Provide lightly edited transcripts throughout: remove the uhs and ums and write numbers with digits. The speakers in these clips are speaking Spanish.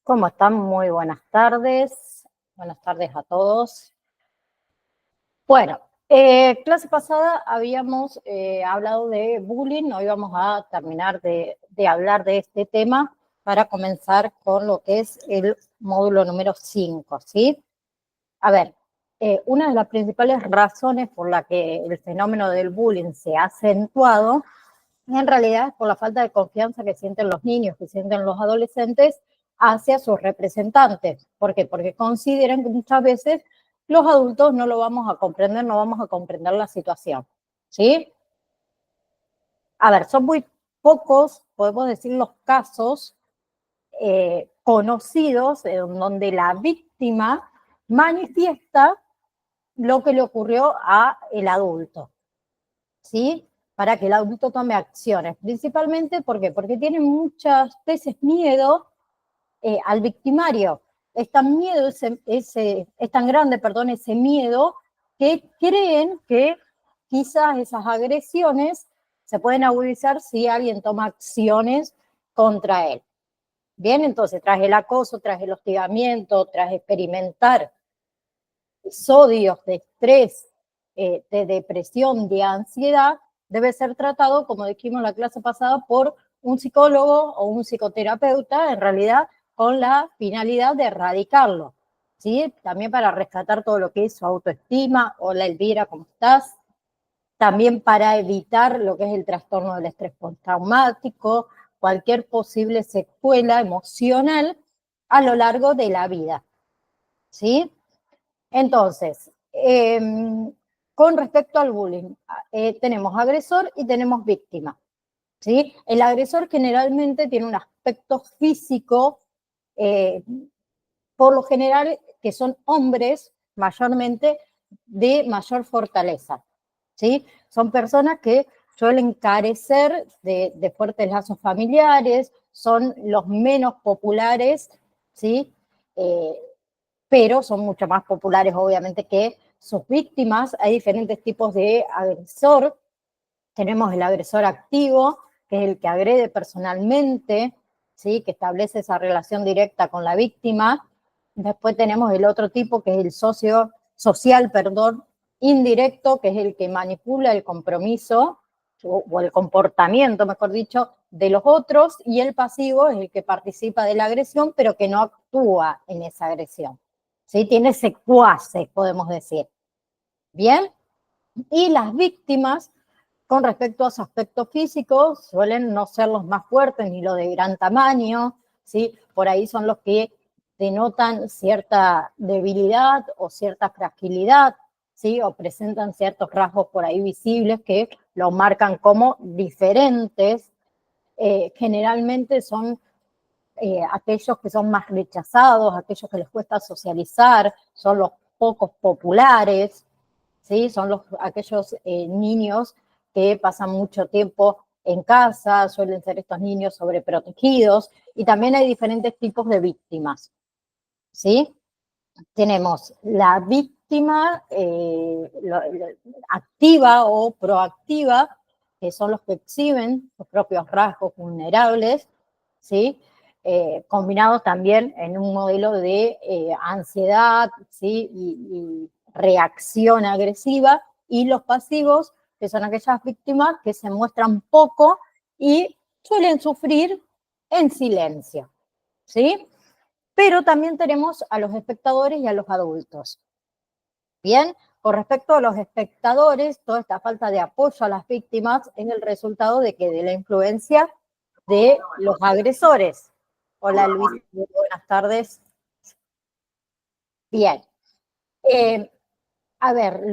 ¿Cómo están? Muy buenas tardes. Buenas tardes a todos. Bueno, clase pasada habíamos hablado de bullying. Hoy vamos a terminar de hablar de este tema para comenzar con lo que es el módulo número 5, ¿sí? A ver, una de las principales razones por la que el fenómeno del bullying se ha acentuado en realidad es por la falta de confianza que sienten los niños, que sienten los adolescentes hacia sus representantes. ¿Por qué? Porque consideran que muchas veces los adultos no lo vamos a comprender, no vamos a comprender la situación. ¿Sí? A ver, son muy pocos, podemos decir, los casos conocidos en donde la víctima manifiesta lo que le ocurrió a el adulto. ¿Sí? Para que el adulto tome acciones. Principalmente, ¿por qué? Porque tienen muchas veces miedo al victimario. Es tan miedo, es tan grande, perdón, ese miedo, que creen que quizás esas agresiones se pueden agudizar si alguien toma acciones contra él. Bien, entonces, tras el acoso, tras el hostigamiento, tras experimentar episodios de estrés, de depresión, de ansiedad, debe ser tratado, como dijimos en la clase pasada, por un psicólogo o un psicoterapeuta, en realidad con la finalidad de erradicarlo, ¿sí? También para rescatar todo lo que es su autoestima. Hola Elvira, ¿cómo estás? También para evitar lo que es el trastorno del estrés postraumático, cualquier posible secuela emocional a lo largo de la vida, ¿sí? Entonces, con respecto al bullying, tenemos agresor y tenemos víctima, ¿sí? El agresor generalmente tiene un aspecto físico, eh, por lo general, que son hombres mayormente de mayor fortaleza, ¿sí? Son personas que suelen carecer de fuertes lazos familiares, son los menos populares, ¿sí? Pero son mucho más populares, obviamente, que sus víctimas. Hay diferentes tipos de agresor. Tenemos el agresor activo, que es el que agrede personalmente, ¿sí? Que establece esa relación directa con la víctima. Después tenemos el otro tipo, que es el social, indirecto, que es el que manipula el compromiso o el comportamiento, mejor dicho, de los otros, y el pasivo es el que participa de la agresión, pero que no actúa en esa agresión. ¿Sí? Tiene secuaces, podemos decir. Bien, y las víctimas, con respecto a su aspecto físico, suelen no ser los más fuertes ni los de gran tamaño, ¿sí? Por ahí son los que denotan cierta debilidad o cierta fragilidad, ¿sí? O presentan ciertos rasgos por ahí visibles que lo marcan como diferentes. Generalmente son aquellos que son más rechazados, aquellos que les cuesta socializar, son los pocos populares, ¿sí? Son aquellos niños que pasan mucho tiempo en casa, suelen ser estos niños sobreprotegidos, y también hay diferentes tipos de víctimas, ¿sí? Tenemos la víctima activa o proactiva, que son los que exhiben sus propios rasgos vulnerables, ¿sí? Combinados también en un modelo de ansiedad, ¿sí? y reacción agresiva, y los pasivos, que son aquellas víctimas que se muestran poco y suelen sufrir en silencio, ¿sí? Pero también tenemos a los espectadores y a los adultos. Bien, con respecto a los espectadores, toda esta falta de apoyo a las víctimas es el resultado de la influencia de los agresores. Hola Luis, buenas tardes. Bien. Eh, a ver,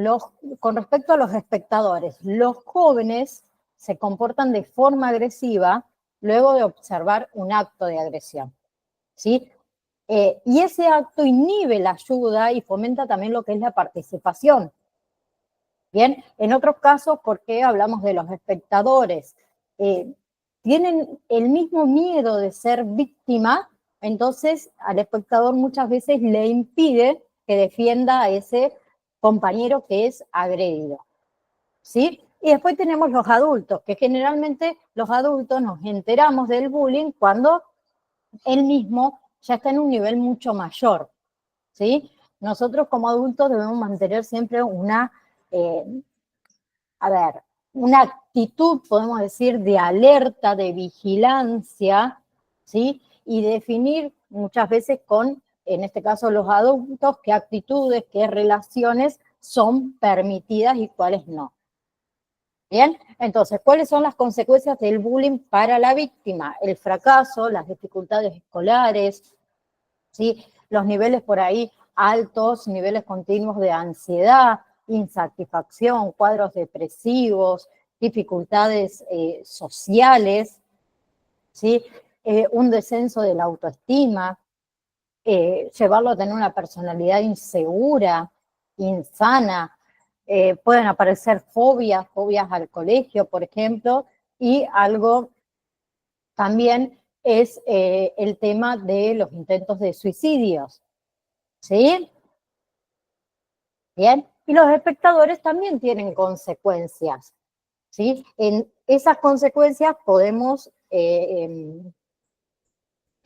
con respecto a los espectadores, los jóvenes se comportan de forma agresiva luego de observar un acto de agresión, ¿sí? Y ese acto inhibe la ayuda y fomenta también lo que es la participación. Bien, en otros casos, ¿por qué hablamos de los espectadores? Tienen el mismo miedo de ser víctima, entonces al espectador muchas veces le impide que defienda a ese compañero que es agredido, ¿sí? Y después tenemos los adultos, que generalmente los adultos nos enteramos del bullying cuando él mismo ya está en un nivel mucho mayor, ¿sí? Nosotros como adultos debemos mantener siempre una actitud, podemos decir, de alerta, de vigilancia, ¿sí? Y definir muchas veces con, en este caso los adultos, qué actitudes, qué relaciones son permitidas y cuáles no. Bien, entonces, ¿cuáles son las consecuencias del bullying para la víctima? El fracaso, las dificultades escolares, ¿sí? Los niveles por ahí altos, niveles continuos de ansiedad, insatisfacción, cuadros depresivos, dificultades sociales, ¿sí? Un descenso de la autoestima, llevarlo a tener una personalidad insegura, insana, pueden aparecer fobias al colegio, por ejemplo, y algo también es el tema de los intentos de suicidios, ¿sí? Bien, y los espectadores también tienen consecuencias, ¿sí? En esas consecuencias podemos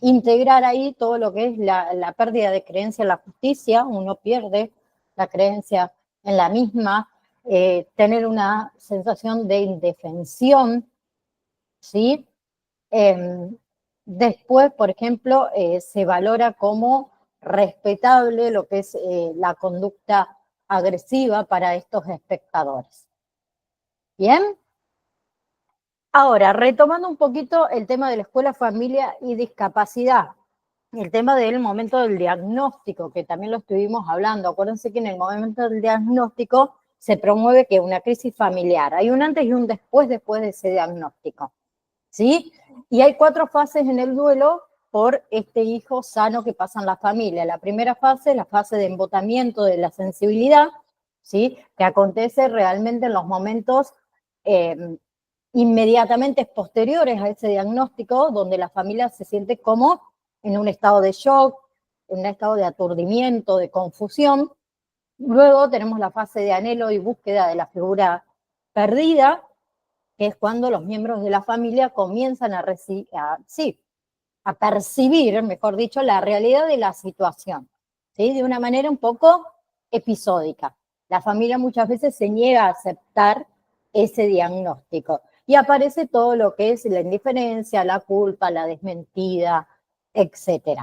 integrar ahí todo lo que es la pérdida de creencia en la justicia, uno pierde la creencia en la misma, tener una sensación de indefensión, ¿sí? Después, por ejemplo, se valora como respetable lo que es la conducta agresiva para estos espectadores. ¿Bien? Ahora, retomando un poquito el tema de la escuela, familia y discapacidad, el tema del momento del diagnóstico, que también lo estuvimos hablando. Acuérdense que en el momento del diagnóstico se promueve que una crisis familiar. Hay un antes y un después de ese diagnóstico, ¿sí? Y hay 4 fases en el duelo por este hijo sano que pasa en la familia. La primera fase, la fase de embotamiento de la sensibilidad, ¿sí? Que acontece realmente en los momentos inmediatamente posteriores a ese diagnóstico, donde la familia se siente como en un estado de shock, en un estado de aturdimiento, de confusión. Luego tenemos la fase de anhelo y búsqueda de la figura perdida, que es cuando los miembros de la familia comienzan a percibir, mejor dicho, la realidad de la situación, ¿sí? De una manera un poco episódica. La familia muchas veces se niega a aceptar ese diagnóstico y aparece todo lo que es la indiferencia, la culpa, la desmentida, etc.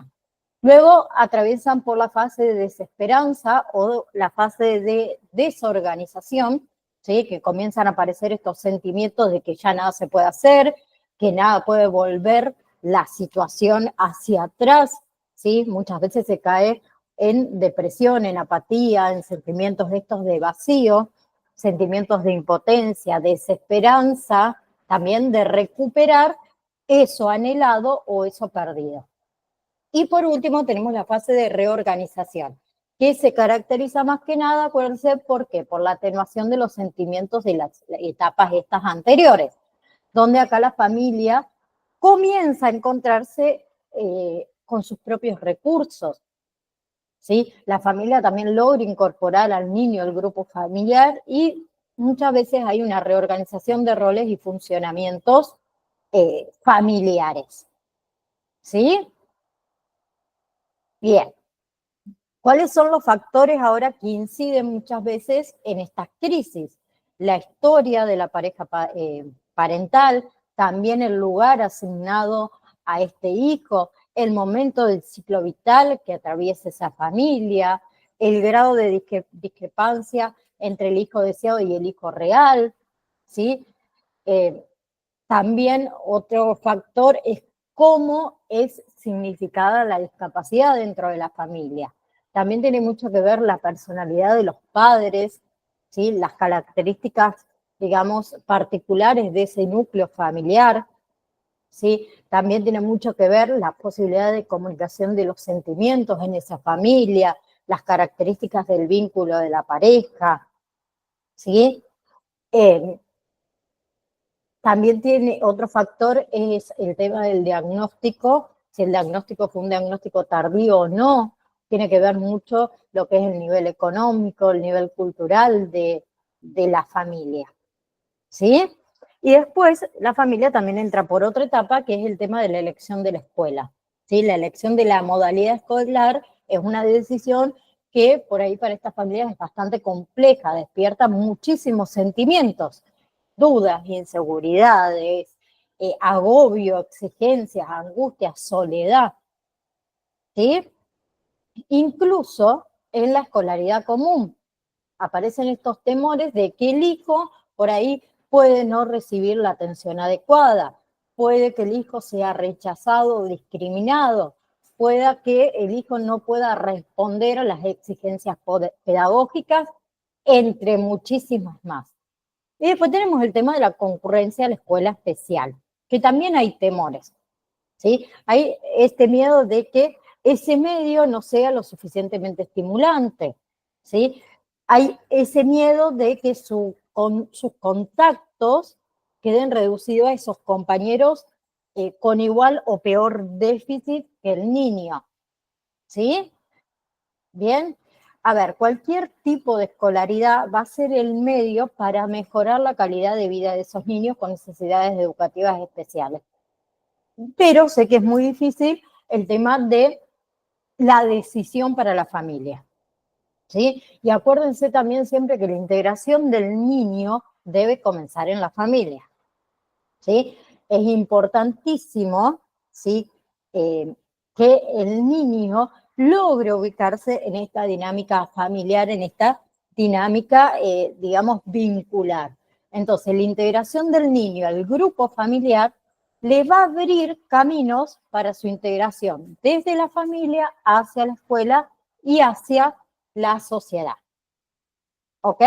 Luego atraviesan por la fase de desesperanza o la fase de desorganización, ¿sí? Que comienzan a aparecer estos sentimientos de que ya nada se puede hacer, que nada puede volver la situación hacia atrás, ¿sí? Muchas veces se cae en depresión, en apatía, en sentimientos estos de vacío, sentimientos de impotencia, desesperanza, también de recuperar eso anhelado o eso perdido. Y por último tenemos la fase de reorganización, que se caracteriza más que nada, acuérdense, ¿por qué? Por la atenuación de los sentimientos de las etapas estas anteriores, donde acá la familia comienza a encontrarse con sus propios recursos, ¿sí? La familia también logra incorporar al niño al grupo familiar y muchas veces hay una reorganización de roles y funcionamientos familiares, ¿sí? Bien. ¿Cuáles son los factores ahora que inciden muchas veces en estas crisis? La historia de la pareja parental, también el lugar asignado a este hijo, el momento del ciclo vital que atraviesa esa familia, el grado de discrepancia entre el hijo deseado y el hijo real, ¿sí? También otro factor es cómo es significada la discapacidad dentro de la familia. También tiene mucho que ver la personalidad de los padres, ¿sí? Las características, digamos, particulares de ese núcleo familiar, ¿sí? También tiene mucho que ver la posibilidad de comunicación de los sentimientos en esa familia, las características del vínculo de la pareja, ¿sí? También tiene otro factor, es el tema del diagnóstico, si el diagnóstico fue un diagnóstico tardío o no, tiene que ver mucho lo que es el nivel económico, el nivel cultural de la familia, ¿sí? Y después la familia también entra por otra etapa, que es el tema de la elección de la escuela. ¿sí? La elección de la modalidad escolar es una decisión que por ahí para estas familias es bastante compleja, despierta muchísimos sentimientos, dudas, inseguridades, agobio, exigencias, angustias, soledad, ¿sí? Incluso en la escolaridad común aparecen estos temores de que el hijo por ahí puede no recibir la atención adecuada, puede que el hijo sea rechazado o discriminado, pueda que el hijo no pueda responder a las exigencias pedagógicas, entre muchísimas más. Y después tenemos el tema de la concurrencia a la escuela especial, que también hay temores, ¿sí? Hay este miedo de que ese medio no sea lo suficientemente estimulante, ¿sí? Hay ese miedo de que sus contactos queden reducidos a esos compañeros con igual o peor déficit que el niño, ¿sí? Bien, a ver, cualquier tipo de escolaridad va a ser el medio para mejorar la calidad de vida de esos niños con necesidades educativas especiales. Pero sé que es muy difícil el tema de la decisión para la familia, ¿sí? Y acuérdense también siempre que la integración del niño debe comenzar en la familia, ¿sí? Es importantísimo, ¿sí? Que el niño logre ubicarse en esta dinámica familiar, en esta dinámica, digamos, vincular. Entonces, la integración del niño al grupo familiar le va a abrir caminos para su integración desde la familia hacia la escuela y hacia la sociedad. ¿Ok?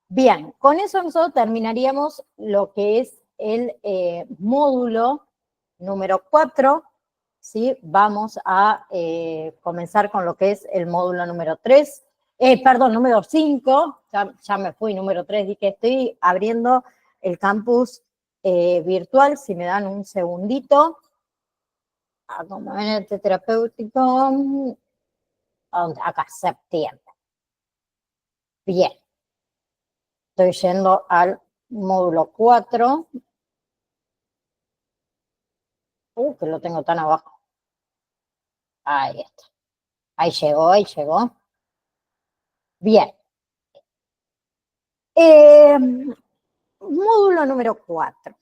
Bien, con eso nosotros terminaríamos lo que es el módulo número 4, ¿sí? Vamos a comenzar con lo que es el módulo número 3, perdón, número 5, ya me fui, número 3, dije, estoy abriendo el campus virtual, si me dan un segundito. Acompañamiento terapéutico, acá, septiembre. Bien. Estoy yendo al módulo 4. Que lo tengo tan abajo. Ahí está. Ahí llegó, ahí llegó. Bien. Módulo número 4.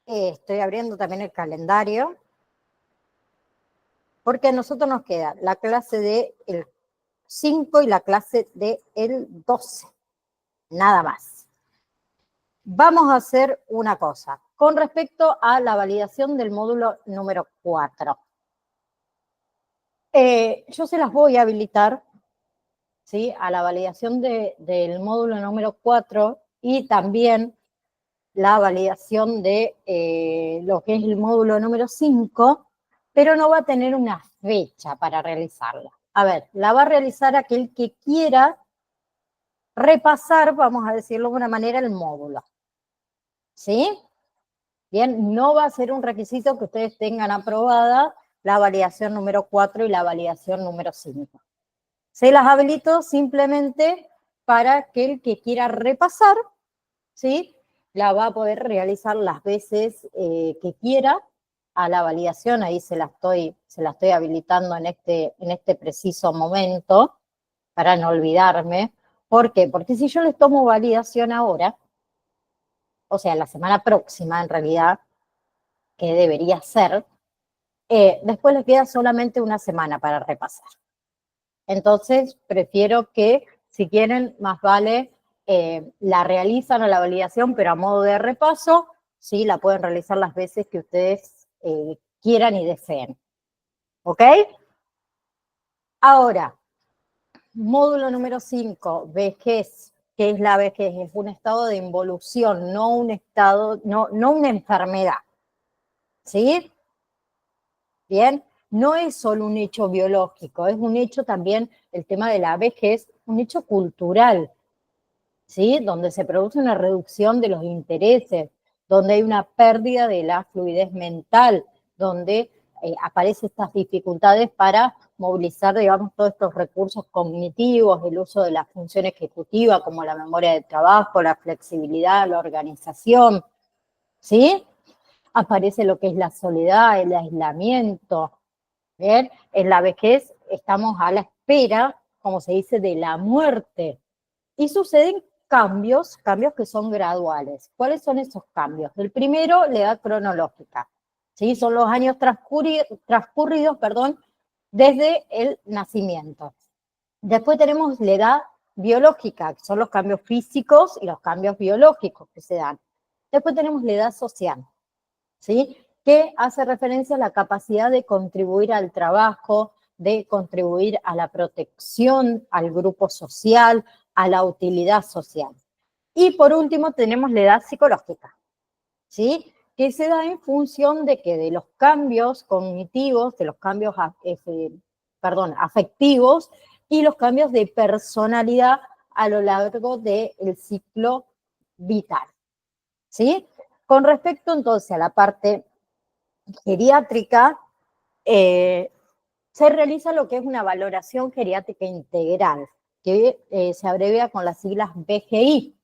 Estoy abriendo también el calendario. Porque a nosotros nos queda la clase del 5 y la clase del 12. Nada más. Vamos a hacer una cosa. Con respecto a la validación del módulo número 4. Yo se las voy a habilitar, ¿sí? A la validación del módulo número 4 y también la validación de lo que es el módulo número 5, pero no va a tener una fecha para realizarla. A ver, la va a realizar aquel que quiera repasar, vamos a decirlo de una manera, el módulo. ¿Sí? Bien, no va a ser un requisito que ustedes tengan aprobada la validación número 4 y la validación número 5. Se las habilito simplemente para aquel que quiera repasar, ¿sí? La va a poder realizar las veces que quiera a la validación, ahí se la estoy habilitando en este preciso momento, para no olvidarme. ¿Por qué? Porque si yo les tomo validación ahora, o sea, la semana próxima en realidad, que debería ser, después les queda solamente una semana para repasar. Entonces, prefiero que, si quieren, más vale la realizan a la validación, pero a modo de repaso, sí, la pueden realizar las veces que ustedes quieran y deseen. ¿Ok? Ahora, módulo número 5, vejez. ¿Qué es la vejez? Es un estado de involución, no un estado, no una enfermedad. ¿Sí? Bien, no es solo un hecho biológico, es un hecho también, el tema de la vejez, un hecho cultural, ¿sí? Donde se produce una reducción de los intereses, donde hay una pérdida de la fluidez mental, donde aparecen estas dificultades para movilizar, digamos, todos estos recursos cognitivos, el uso de la función ejecutiva, como la memoria de trabajo, la flexibilidad, la organización, ¿sí? aparece lo que es la soledad, el aislamiento. Bien, en la vejez estamos a la espera, como se dice, de la muerte. Y suceden cambios que son graduales. ¿Cuáles son esos cambios? El primero, la edad cronológica. ¿Sí? Son los años transcurridos, desde el nacimiento. Después tenemos la edad biológica, que son los cambios físicos y los cambios biológicos que se dan. Después tenemos la edad social, ¿sí? Que hace referencia a la capacidad de contribuir al trabajo, de contribuir a la protección, al grupo social, a la utilidad social. Y por último tenemos la edad psicológica, ¿sí? Que se da en función de que de los cambios cognitivos, de los cambios afectivos y los cambios de personalidad a lo largo del ciclo vital, ¿sí? Con respecto entonces a la parte geriátrica, se realiza lo que es una valoración geriátrica integral, que se abrevia con las siglas BGI,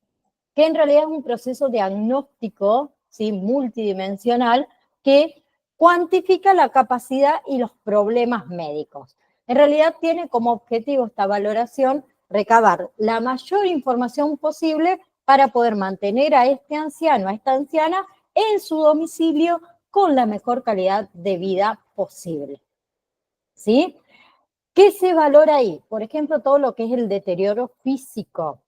que en realidad es un proceso diagnóstico, ¿sí?, multidimensional que cuantifica la capacidad y los problemas médicos. En realidad tiene como objetivo esta valoración recabar la mayor información posible para poder mantener a este anciano, a esta anciana, en su domicilio con la mejor calidad de vida posible. ¿Sí? ¿Qué se valora ahí? Por ejemplo, todo lo que es el deterioro físico,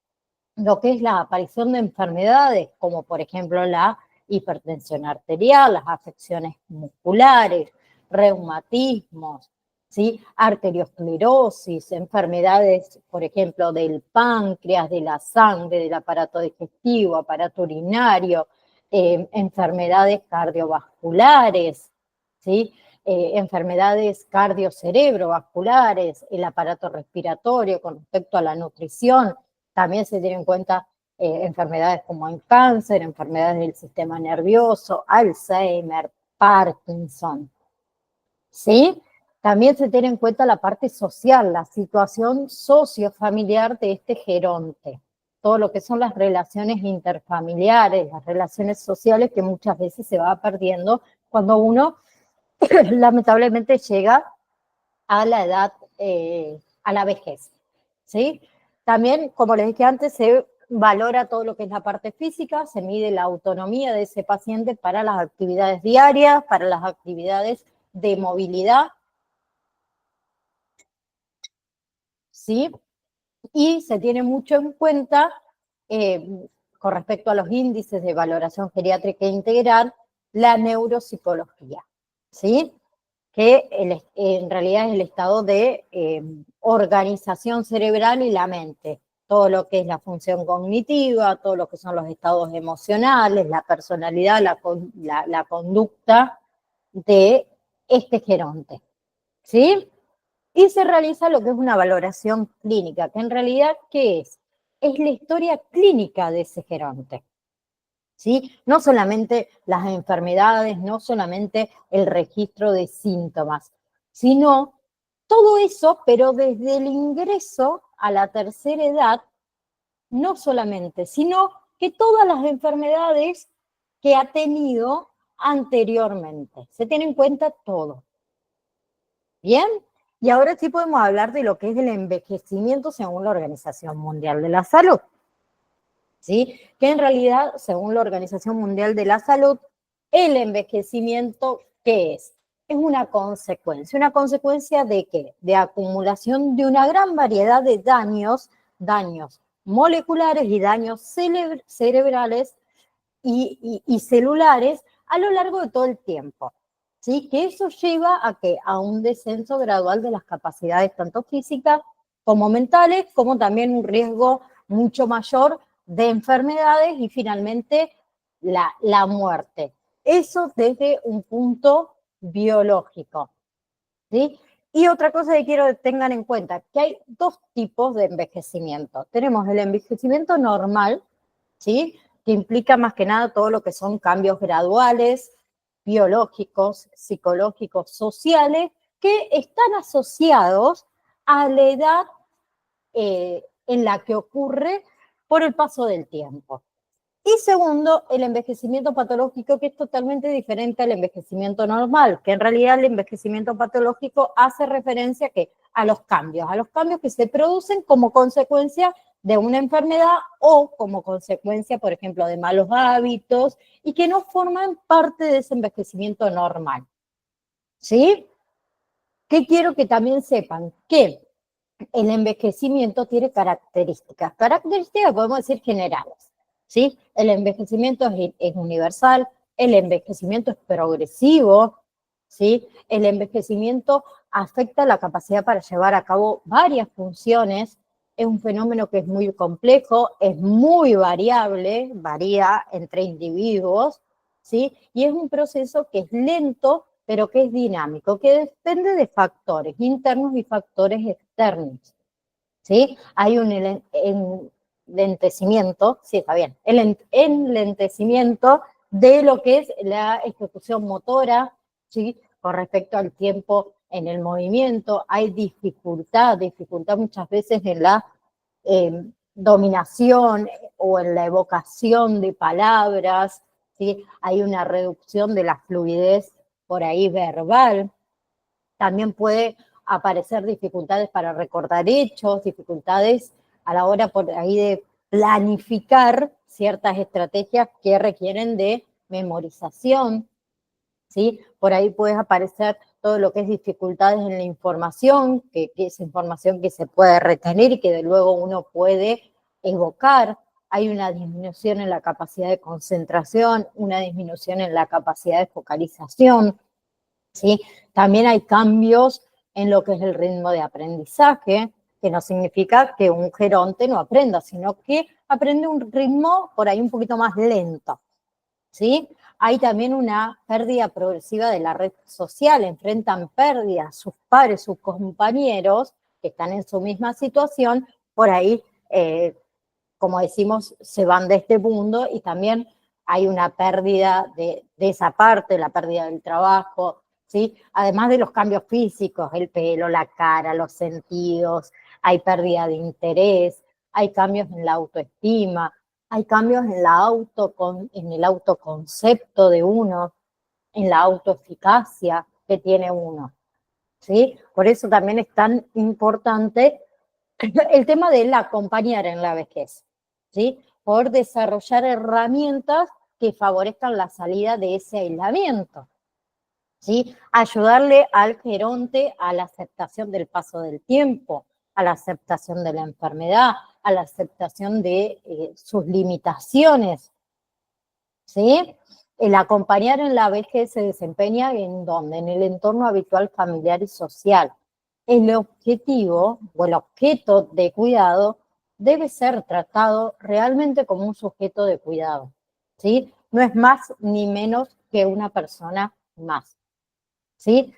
lo que es la aparición de enfermedades, como por ejemplo la hipertensión arterial, las afecciones musculares, reumatismos, ¿sí?, arteriosclerosis, enfermedades, por ejemplo, del páncreas, de la sangre, del aparato digestivo, aparato urinario, enfermedades cardiovasculares, ¿sí?, enfermedades cardiocerebrovasculares, el aparato respiratorio con respecto a la nutrición. También se tienen en cuenta enfermedades como el cáncer, enfermedades del sistema nervioso, Alzheimer, Parkinson. ¿Sí? También se tiene en cuenta la parte social, la situación sociofamiliar de este geronte. Todo lo que son las relaciones interfamiliares, las relaciones sociales que muchas veces se va perdiendo cuando uno lamentablemente llega a la edad, a la vejez, ¿sí? También, como les dije antes, se valora todo lo que es la parte física, se mide la autonomía de ese paciente para las actividades diarias, para las actividades de movilidad, ¿sí? Y se tiene mucho en cuenta, con respecto a los índices de valoración geriátrica integral, la neuropsicología, ¿sí? Que en realidad es el estado de organización cerebral y la mente, todo lo que es la función cognitiva, todo lo que son los estados emocionales, la personalidad, la conducta de este geronte, ¿sí? Y se realiza lo que es una valoración clínica, que en realidad, ¿qué es? Es la historia clínica de ese geronte. ¿Sí? No solamente las enfermedades, no solamente el registro de síntomas, sino todo eso, pero desde el ingreso a la tercera edad, no solamente, sino que todas las enfermedades que ha tenido anteriormente. Se tiene en cuenta todo. ¿Bien? Y ahora sí podemos hablar de lo que es el envejecimiento según la Organización Mundial de la Salud. ¿Sí? Que en realidad, según la Organización Mundial de la Salud, el envejecimiento, ¿qué es? Es una consecuencia ¿de qué? De acumulación de una gran variedad de daños moleculares y daños cerebrales y celulares a lo largo de todo el tiempo. ¿Sí? Que eso lleva a que a un descenso gradual de las capacidades tanto físicas como mentales, como también un riesgo mucho mayor de enfermedades y finalmente la muerte. Eso desde un punto biológico, ¿sí? Y otra cosa que quiero que tengan en cuenta, que hay dos tipos de envejecimiento. Tenemos el envejecimiento normal, ¿sí?, que implica más que nada todo lo que son cambios graduales, biológicos, psicológicos, sociales, que están asociados a la edad en la que ocurre por el paso del tiempo. Y segundo, el envejecimiento patológico, que es totalmente diferente al envejecimiento normal, que en realidad el envejecimiento patológico hace referencia a los cambios que se producen como consecuencia de una enfermedad o como consecuencia, por ejemplo, de malos hábitos y que no forman parte de ese envejecimiento normal. ¿Sí? ¿Qué quiero que también sepan? Que el envejecimiento tiene características podemos decir generales, ¿sí? El envejecimiento es universal, el envejecimiento es progresivo, ¿sí? El envejecimiento afecta la capacidad para llevar a cabo varias funciones, es un fenómeno que es muy complejo, es muy variable, varía entre individuos, ¿sí? Y es un proceso que es lento, pero que es dinámico, que depende de factores internos y factores externos, ¿sí? Hay un enlentecimiento, sí, está bien, el enlentecimiento de lo que es la ejecución motora, ¿sí? Con respecto al tiempo en el movimiento, hay dificultad muchas veces en la dominación o en la evocación de palabras, ¿sí? Hay una reducción de la fluidez por ahí verbal, también puede aparecer dificultades para recordar hechos, dificultades a la hora por ahí de planificar ciertas estrategias que requieren de memorización, ¿sí? Por ahí puede aparecer todo lo que es dificultades en la información, que es información que se puede retener y que de luego uno puede evocar. Hay una disminución en la capacidad de concentración, una disminución en la capacidad de focalización, ¿sí? También hay cambios en lo que es el ritmo de aprendizaje, que no significa que un geronte no aprenda, sino que aprende un ritmo por ahí un poquito más lento, ¿sí? Hay también una pérdida progresiva de la red social, enfrentan pérdidas sus pares, sus compañeros que están en su misma situación, por ahí, como decimos, se van de este mundo y también hay una pérdida de esa parte, la pérdida del trabajo, ¿sí? Además de los cambios físicos, el pelo, la cara, los sentidos, hay pérdida de interés, hay cambios en la autoestima, hay cambios en el autoconcepto de uno, en la autoeficacia que tiene uno, ¿sí? Por eso también es tan importante el tema del acompañar en la vejez, ¿sí? Por desarrollar herramientas que favorezcan la salida de ese aislamiento, ¿sí? Ayudarle al geronte a la aceptación del paso del tiempo, a la aceptación de la enfermedad, a la aceptación de sus limitaciones, ¿sí? El acompañar en la vejez se desempeña en donde, en el entorno habitual familiar y social. El objetivo o el objeto de cuidado debe ser tratado realmente como un sujeto de cuidado, ¿sí? No es más ni menos que una persona más, ¿sí?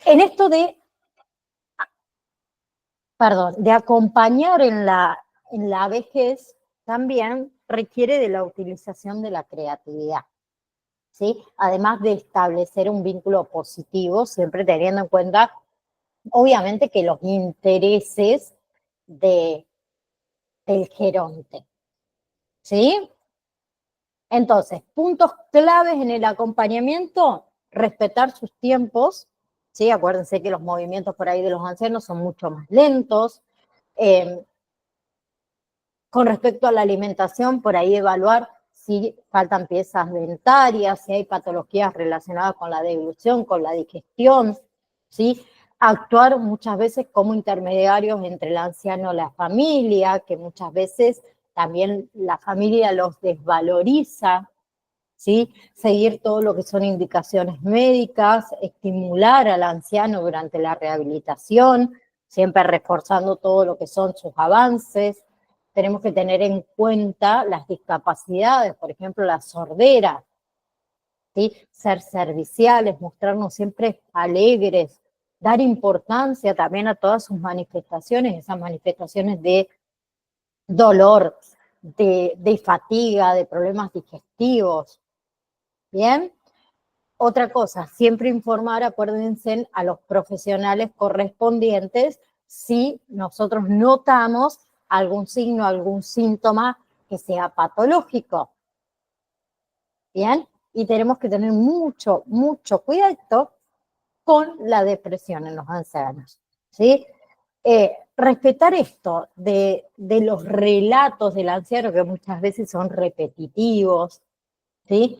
En esto de acompañar en la vejez también requiere de la utilización de la creatividad, ¿sí? Además de establecer un vínculo positivo, siempre teniendo en cuenta, obviamente, que los intereses del geronte, ¿sí? Entonces, puntos claves en el acompañamiento: respetar sus tiempos, ¿sí? Acuérdense que los movimientos por ahí de los ancianos son mucho más lentos. Con respecto a la alimentación, por ahí evaluar si faltan piezas dentarias, si hay patologías relacionadas con la deglución, con la digestión, ¿sí? Actuar muchas veces como intermediarios entre el anciano y la familia, que muchas veces también la familia los desvaloriza, ¿sí? Seguir todo lo que son indicaciones médicas, estimular al anciano durante la rehabilitación, siempre reforzando todo lo que son sus avances. Tenemos que tener en cuenta las discapacidades, por ejemplo, la sordera, ¿sí? Ser serviciales, mostrarnos siempre alegres, dar importancia también a todas sus manifestaciones, esas manifestaciones de dolor, de fatiga, de problemas digestivos. ¿Bien? Otra cosa, siempre informar, acuérdense, a los profesionales correspondientes si nosotros notamos algún signo, algún síntoma que sea patológico. ¿Bien? Y tenemos que tener mucho, mucho cuidado con la depresión en los ancianos, ¿sí? Respetar esto de los relatos del anciano, que muchas veces son repetitivos, ¿sí?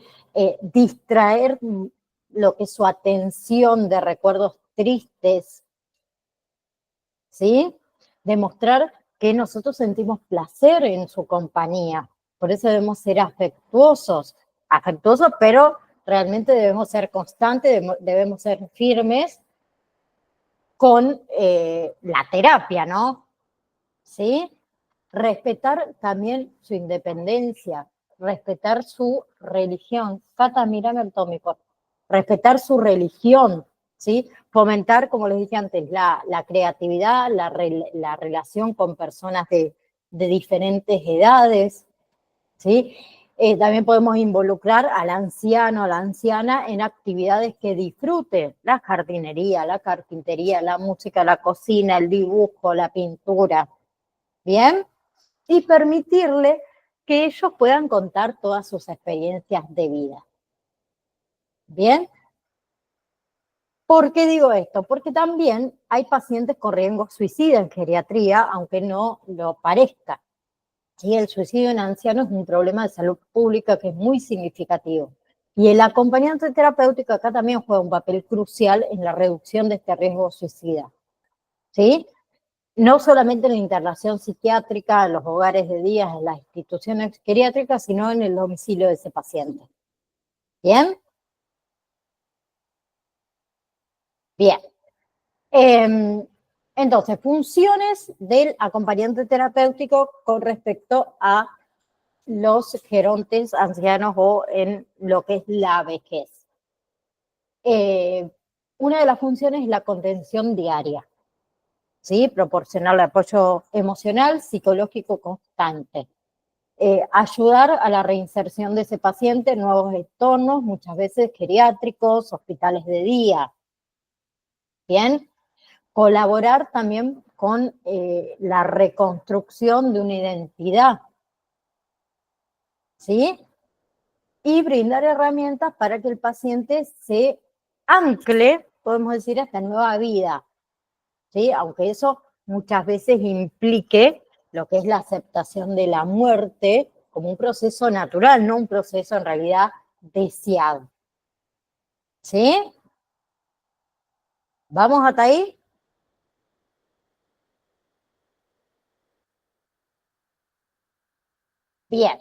Distraer lo que es su atención de recuerdos tristes, ¿sí? Demostrar que nosotros sentimos placer en su compañía. Por eso debemos ser afectuosos, pero realmente debemos ser constantes, debemos ser firmes con la terapia, ¿no? ¿Sí? Respetar también su independencia, respetar su religión. Cata, mírame el tómico. Respetar su religión, ¿sí? Fomentar, como les dije antes, la creatividad, la relación con personas de diferentes edades, ¿sí? También podemos involucrar al anciano, a la anciana en actividades que disfruten, la jardinería, la carpintería, la música, la cocina, el dibujo, la pintura, ¿bien? Y permitirle que ellos puedan contar todas sus experiencias de vida. ¿Bien? ¿Por qué digo esto? Porque también hay pacientes con riesgo suicida en geriatría, aunque no lo parezca. Y el suicidio en ancianos es un problema de salud pública que es muy significativo. Y el acompañante terapéutico acá también juega un papel crucial en la reducción de este riesgo suicida. ¿Sí? No solamente en la internación psiquiátrica, en los hogares de día, en las instituciones geriátricas, sino en el domicilio de ese paciente. ¿Bien? Bien. Entonces, funciones del acompañante terapéutico con respecto a los gerontes ancianos o en lo que es la vejez. Una de las funciones es la contención diaria, ¿sí? Proporcionarle apoyo emocional, psicológico constante. Ayudar a la reinserción de ese paciente en nuevos entornos, muchas veces geriátricos, hospitales de día. Bien, colaborar también con la reconstrucción de una identidad, ¿sí? Y brindar herramientas para que el paciente se ancle, podemos decir, a esta nueva vida, ¿sí? Aunque eso muchas veces implique lo que es la aceptación de la muerte como un proceso natural, no un proceso en realidad deseado. ¿Sí? ¿Vamos hasta ahí? Bien.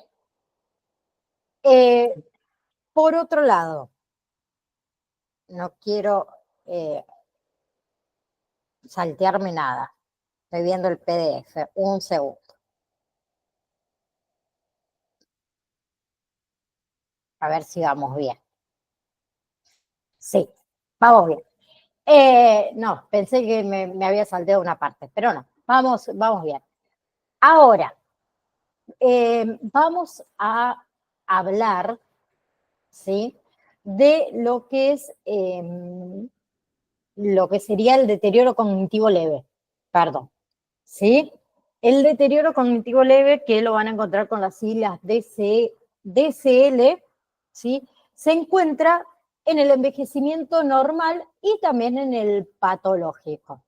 Eh, por otro lado, no quiero saltearme nada. Estoy viendo el PDF. Un segundo. A ver si vamos bien. Sí, vamos bien. No, pensé que me había salteado una parte, pero no, vamos bien. Ahora, vamos a hablar, ¿sí? De lo que es lo que sería el deterioro cognitivo leve, perdón, ¿sí? El deterioro cognitivo leve, que lo van a encontrar con las siglas DCL, ¿sí? Se encuentra en el envejecimiento normal y también en el patológico,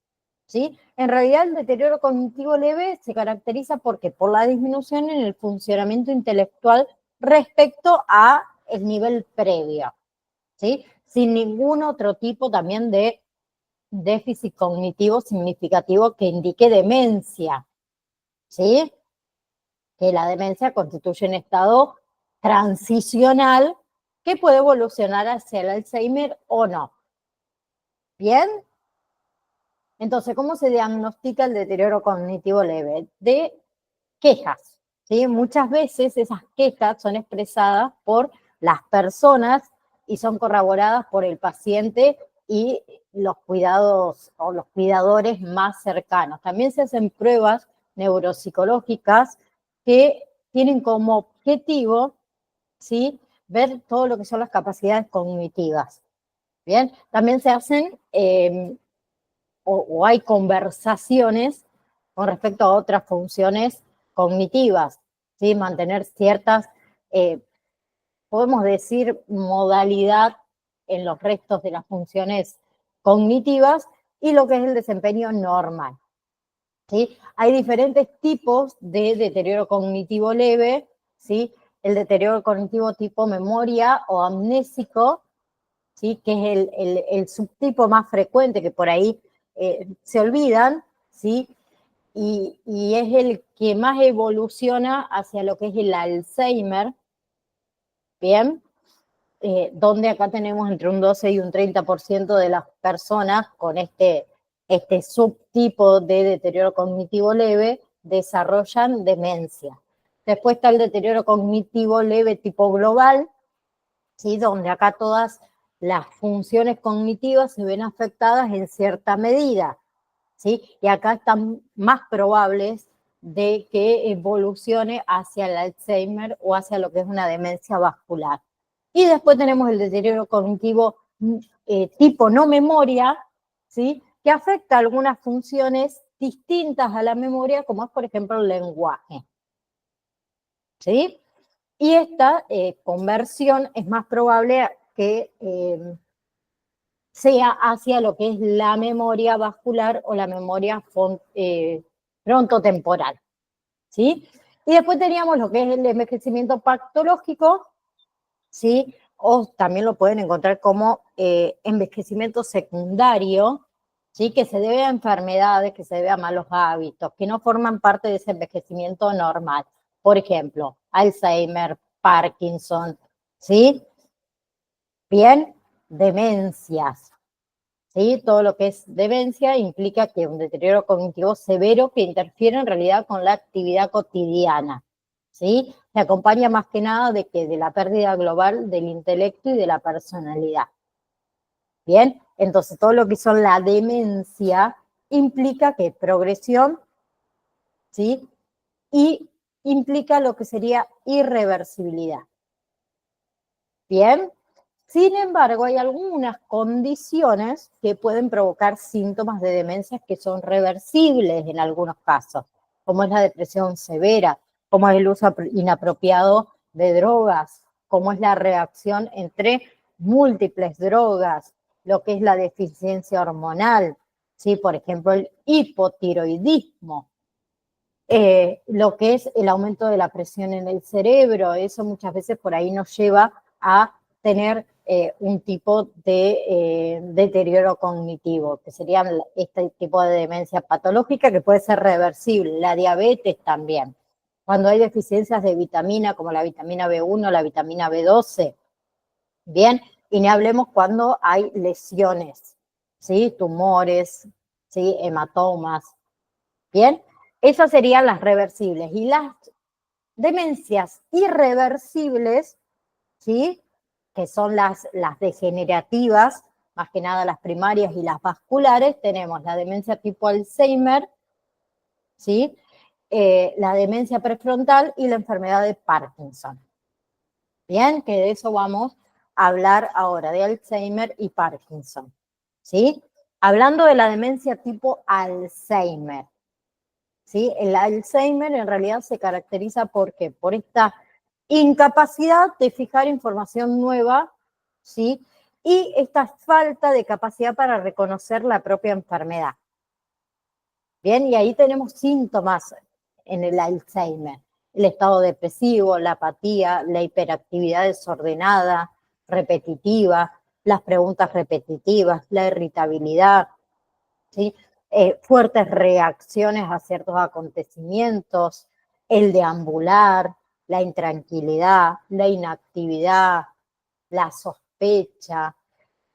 ¿sí? En realidad el deterioro cognitivo leve se caracteriza porque por la disminución en el funcionamiento intelectual respecto a el nivel previo, ¿sí? Sin ningún otro tipo también de déficit cognitivo significativo que indique demencia, ¿sí? Que la demencia constituye un estado transicional que puede evolucionar hacia el Alzheimer o no. ¿Bien? Entonces, ¿cómo se diagnostica el deterioro cognitivo leve? De quejas, ¿sí? Muchas veces esas quejas son expresadas por las personas y son corroboradas por el paciente y los cuidados o los cuidadores más cercanos. También se hacen pruebas neuropsicológicas que tienen como objetivo, ¿sí? Ver todo lo que son las capacidades cognitivas. Bien, también se hacen o hay conversaciones con respecto a otras funciones cognitivas, ¿sí? Mantener ciertas, podemos decir, modalidad en los restos de las funciones cognitivas y lo que es el desempeño normal, ¿sí? Hay diferentes tipos de deterioro cognitivo leve, ¿sí? El deterioro cognitivo tipo memoria o amnésico, ¿sí? Que es el subtipo más frecuente que por ahí se olvidan, ¿sí? Y es el que más evoluciona hacia lo que es el Alzheimer, ¿bien? Donde acá tenemos entre un 12 y un 30% de las personas con este subtipo de deterioro cognitivo leve desarrollan demencia. Después está el deterioro cognitivo leve tipo global, ¿sí? Donde acá todas las funciones cognitivas se ven afectadas en cierta medida, ¿sí? Y acá están más probables de que evolucione hacia el Alzheimer o hacia lo que es una demencia vascular. Y después tenemos el deterioro cognitivo tipo no memoria, ¿sí? Que afecta algunas funciones distintas a la memoria, como es, por ejemplo, el lenguaje, ¿sí? Y esta conversión es más probable que sea hacia lo que es la memoria vascular o la memoria frontotemporal, ¿sí? Y después teníamos lo que es el envejecimiento patológico, ¿sí? O también lo pueden encontrar como envejecimiento secundario, ¿sí? Que se debe a enfermedades, que se debe a malos hábitos, que no forman parte de ese envejecimiento normal. Por ejemplo, Alzheimer, Parkinson, ¿sí? Bien, demencias, ¿sí? Todo lo que es demencia implica que un deterioro cognitivo severo que interfiere en realidad con la actividad cotidiana, ¿sí? Se acompaña más que nada de la pérdida global del intelecto y de la personalidad. Bien, entonces todo lo que son la demencia implica que progresión, ¿sí? Y implica lo que sería irreversibilidad. Bien, sin embargo, hay algunas condiciones que pueden provocar síntomas de demencia que son reversibles en algunos casos, como es la depresión severa, como es el uso inapropiado de drogas, como es la reacción entre múltiples drogas, lo que es la deficiencia hormonal, ¿sí? Por ejemplo, el hipotiroidismo, lo que es el aumento de la presión en el cerebro, eso muchas veces por ahí nos lleva a tener un tipo de deterioro cognitivo, que serían este tipo de demencia patológica que puede ser reversible, la diabetes también. Cuando hay deficiencias de vitamina, como la vitamina B1, la vitamina B12, bien, y ni hablemos cuando hay lesiones, ¿sí? Tumores, ¿sí? Hematomas, bien. Esas serían las reversibles. Y las demencias irreversibles, ¿sí? Que son las degenerativas, más que nada las primarias y las vasculares, tenemos la demencia tipo Alzheimer, ¿sí? La demencia prefrontal y la enfermedad de Parkinson. Bien, que de eso vamos a hablar ahora, de Alzheimer y Parkinson, ¿sí? Hablando de la demencia tipo Alzheimer, ¿sí? El Alzheimer en realidad se caracteriza por ¿qué? Por esta incapacidad de fijar información nueva, ¿sí? Y esta falta de capacidad para reconocer la propia enfermedad. Bien, y ahí tenemos síntomas en el Alzheimer: el estado depresivo, la apatía, la hiperactividad desordenada, repetitiva, las preguntas repetitivas, la irritabilidad, ¿sí? Fuertes reacciones a ciertos acontecimientos, el deambular, la intranquilidad, la inactividad, la sospecha,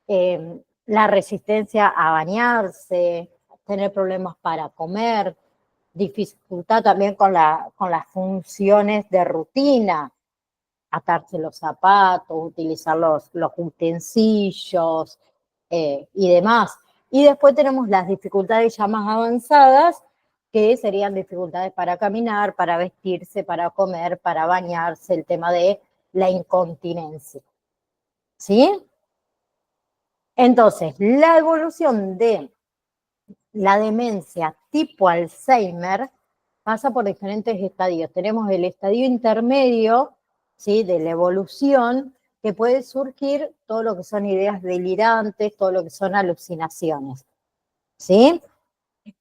la resistencia a bañarse, tener problemas para comer, dificultad también con las funciones de rutina, atarse los zapatos, utilizar los utensilios y demás. Y después tenemos las dificultades ya más avanzadas, que serían dificultades para caminar, para vestirse, para comer, para bañarse, el tema de la incontinencia, ¿sí? Entonces, la evolución de la demencia tipo Alzheimer pasa por diferentes estadios. Tenemos el estadio intermedio, ¿sí?, de la evolución, que puede surgir todo lo que son ideas delirantes, todo lo que son alucinaciones, ¿sí?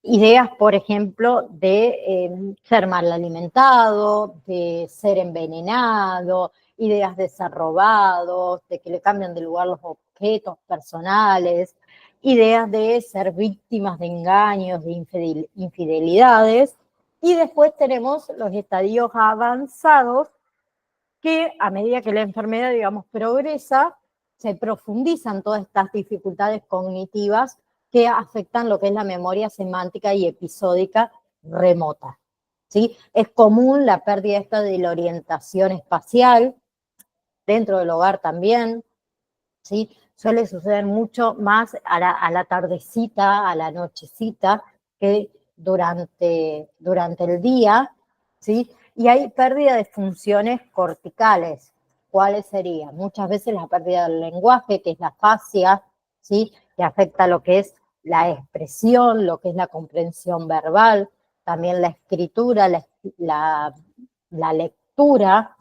Ideas, por ejemplo, de ser mal alimentado, de ser envenenado, ideas de ser robado, de que le cambian de lugar los objetos personales, ideas de ser víctimas de engaños, de infidelidades. Y después tenemos los estadios avanzados, que a medida que la enfermedad, digamos, progresa, se profundizan todas estas dificultades cognitivas que afectan lo que es la memoria semántica y episódica remota, ¿sí? Es común la pérdida esta de la orientación espacial, dentro del hogar también, ¿sí? Suele suceder mucho más a la tardecita, a la nochecita, que durante el día, ¿sí? Y hay pérdida de funciones corticales. ¿Cuáles serían? Muchas veces la pérdida del lenguaje, que es la fascia, ¿sí?, que afecta lo que es la expresión, lo que es la comprensión verbal, también la escritura, la lectura,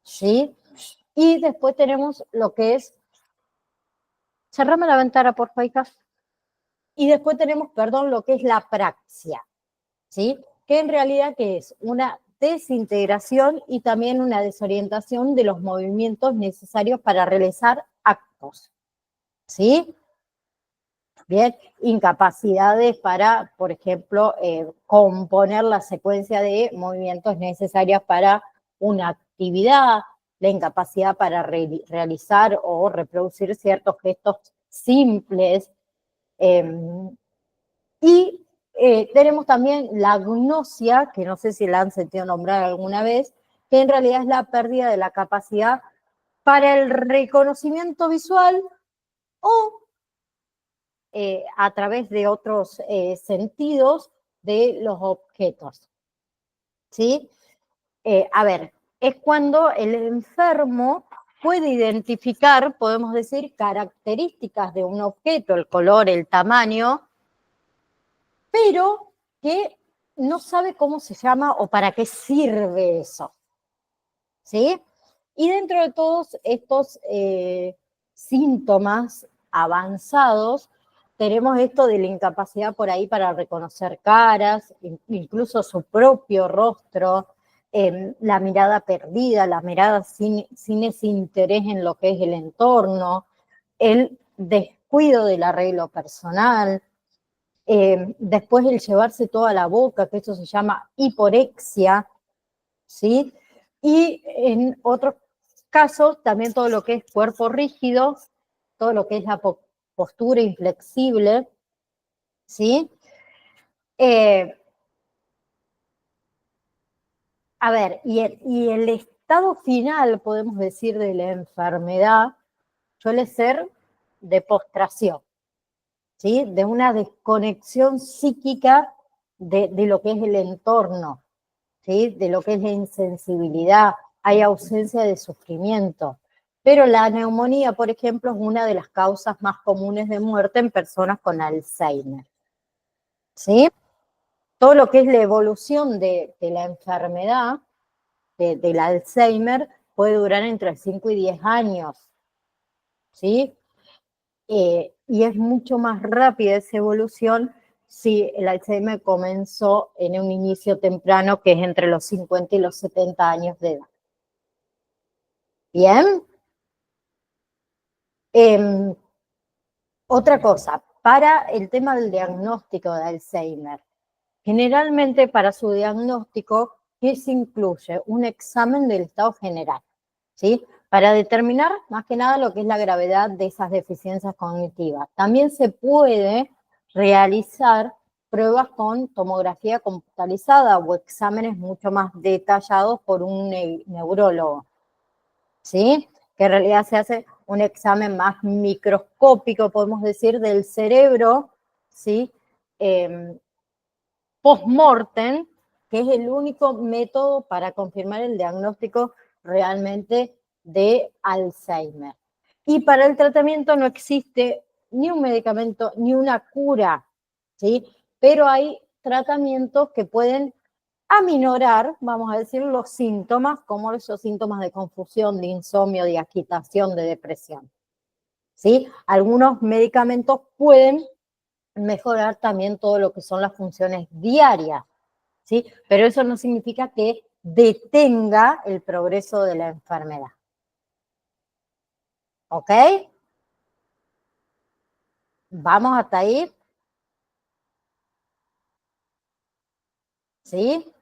¿sí? Y después tenemos lo que es, cerrame la ventana, por favor, hija. Y después tenemos, perdón, lo que es la praxia, ¿sí? Que en realidad ¿qué es? Una desintegración y también una desorientación de los movimientos necesarios para realizar actos, ¿sí? Bien, incapacidades para, por ejemplo, componer la secuencia de movimientos necesarios para una actividad, la incapacidad para realizar o reproducir ciertos gestos simples. Y tenemos también la agnosia, que no sé si la han sentido nombrar alguna vez, que en realidad es la pérdida de la capacidad para el reconocimiento visual o a través de otros sentidos de los objetos, ¿sí? A ver, es cuando el enfermo puede identificar, podemos decir, características de un objeto, el color, el tamaño, pero que no sabe cómo se llama o para qué sirve eso, ¿sí? Y dentro de todos estos síntomas avanzados, tenemos esto de la incapacidad por ahí para reconocer caras, incluso su propio rostro, la mirada perdida, la mirada sin ese interés en lo que es el entorno, el descuido del arreglo personal, después el llevarse toda la boca, que eso se llama hiporexia, ¿sí? Y en otros casos también todo lo que es cuerpo rígido, todo lo que es la postura inflexible, ¿sí? A ver, y el estado final, podemos decir, de la enfermedad suele ser de postración, ¿sí? De una desconexión psíquica de lo que es el entorno, ¿sí? De lo que es la insensibilidad, hay ausencia de sufrimiento. Pero la neumonía, por ejemplo, es una de las causas más comunes de muerte en personas con Alzheimer, ¿sí? Todo lo que es la evolución de la enfermedad, del Alzheimer, puede durar entre 5 y 10 años, ¿sí? Y es mucho más rápida esa evolución si el Alzheimer comenzó en un inicio temprano, que es entre los 50 y los 70 años de edad. Bien. Otra cosa, para el tema del diagnóstico de Alzheimer, generalmente para su diagnóstico, ¿qué se incluye? Un examen del estado general, ¿sí? Para determinar más que nada lo que es la gravedad de esas deficiencias cognitivas. También se puede realizar pruebas con tomografía computarizada o exámenes mucho más detallados por un neurólogo, ¿sí? Que en realidad se hace un examen más microscópico, podemos decir, del cerebro, ¿sí? Post-mortem, que es el único método para confirmar el diagnóstico realmente de Alzheimer. Y para el tratamiento no existe ni un medicamento ni una cura, ¿sí? Pero hay tratamientos que pueden aminorar, vamos a decir, los síntomas, como esos síntomas de confusión, de insomnio, de agitación, de depresión. ¿Sí? Algunos medicamentos pueden mejorar también todo lo que son las funciones diarias, ¿sí? Pero eso no significa que detenga el progreso de la enfermedad. ¿Ok? ¿Vamos hasta ahí? ¿Sí?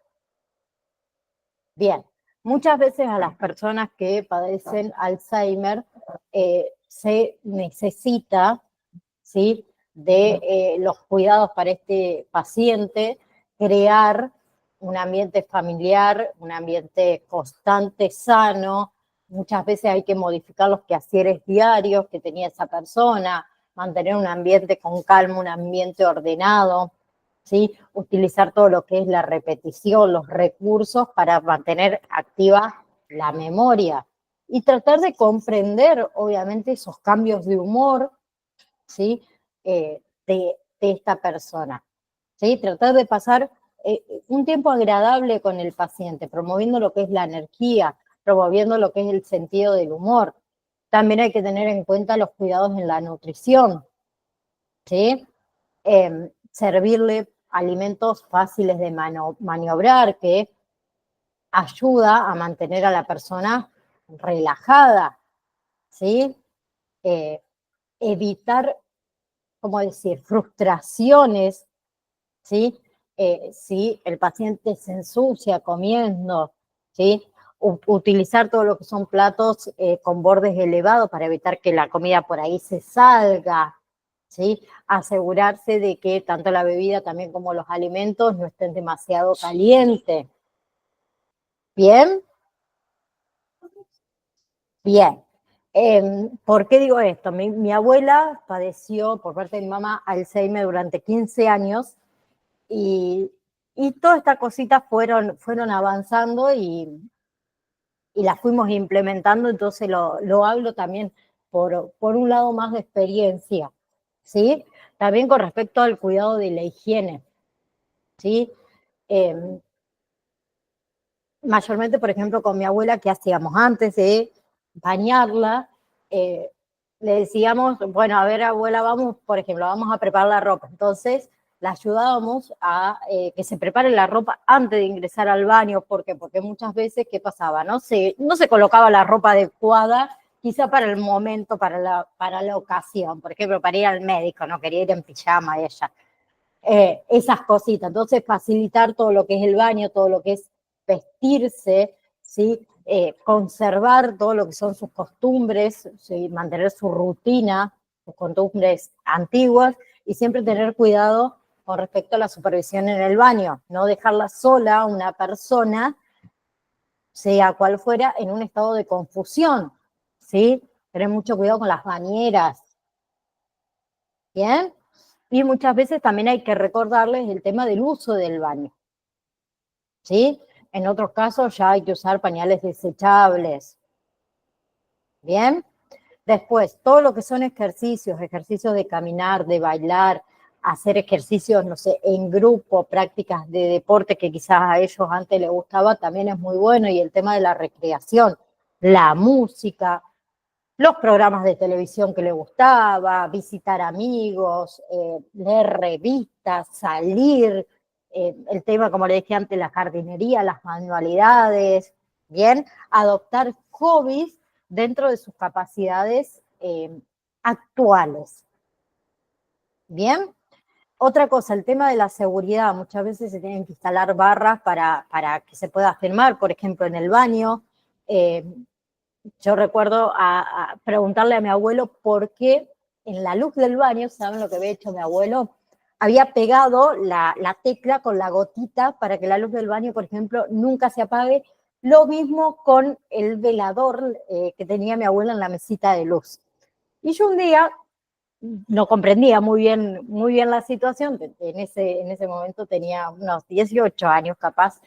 Bien. Muchas veces a las personas que padecen Alzheimer se necesita, ¿sí?, de los cuidados para este paciente, crear un ambiente familiar, un ambiente constante, sano. Muchas veces hay que modificar los quehaceres diarios que tenía esa persona, mantener un ambiente con calma, un ambiente ordenado, ¿sí? Utilizar todo lo que es la repetición, los recursos para mantener activa la memoria y tratar de comprender, obviamente, esos cambios de humor, ¿sí? De esta persona, ¿sí? Tratar de pasar un tiempo agradable con el paciente, promoviendo lo que es la energía, promoviendo lo que es el sentido del humor. También hay que tener en cuenta los cuidados en la nutrición, ¿sí? Servirle alimentos fáciles de maniobrar, que ayuda a mantener a la persona relajada, ¿sí? Evitar, ¿cómo decir?, frustraciones, ¿sí? Si el paciente se ensucia comiendo, ¿sí? Utilizar todo lo que son platos con bordes elevados para evitar que la comida por ahí se salga, ¿sí? Asegurarse de que tanto la bebida también como los alimentos no estén demasiado calientes. ¿Bien? Bien. ¿Por qué digo esto? Mi abuela padeció, por parte de mi mamá, Alzheimer durante 15 años y, todas estas cositas fueron avanzando y las fuimos implementando, entonces lo hablo también por un lado más de experiencia, ¿sí? También con respecto al cuidado de la higiene, ¿sí? Eh, Mayormente, por ejemplo, con mi abuela, ¿qué hacíamos antes de bañarla? Eh, Le decíamos, bueno, a ver, abuela, vamos, por ejemplo, vamos a preparar la ropa. Entonces, la ayudábamos a que se prepare la ropa antes de ingresar al baño. ¿Por qué? Porque muchas veces, ¿qué pasaba? No se colocaba la ropa adecuada, quizá para el momento, para la ocasión. Por ejemplo, para ir al médico, no quería ir en pijama ella. Esas cositas. Entonces, facilitar todo lo que es el baño, todo lo que es vestirse, ¿sí? Conservar todo lo que son sus costumbres, ¿sí? Mantener su rutina, sus costumbres antiguas y siempre tener cuidado con respecto a la supervisión en el baño, no dejarla sola una persona, sea cual fuera, en un estado de confusión, ¿sí? Tener mucho cuidado con las bañeras, ¿bien? Y muchas veces también hay que recordarles el tema del uso del baño, ¿sí? En otros casos ya hay que usar pañales desechables, ¿bien? Después, todo lo que son ejercicios de caminar, de bailar, hacer ejercicios, no sé, en grupo, prácticas de deporte que quizás a ellos antes les gustaba, también es muy bueno, y el tema de la recreación, la música, los programas de televisión que le gustaba, visitar amigos, leer revistas, salir, el tema, como le dije antes, la jardinería, las manualidades, ¿bien? Adoptar hobbies dentro de sus capacidades actuales, ¿bien? Otra cosa, el tema de la seguridad. Muchas veces se tienen que instalar barras para que se pueda filmar, por ejemplo, en el baño. Yo recuerdo a preguntarle a mi abuelo por qué en la luz del baño, ¿saben lo que había hecho mi abuelo? Había pegado la tecla con la gotita para que la luz del baño, por ejemplo, nunca se apague. Lo mismo con el velador que tenía mi abuela en la mesita de luz. Y yo un día no comprendía muy bien la situación, en ese momento tenía unos 18 años capaz,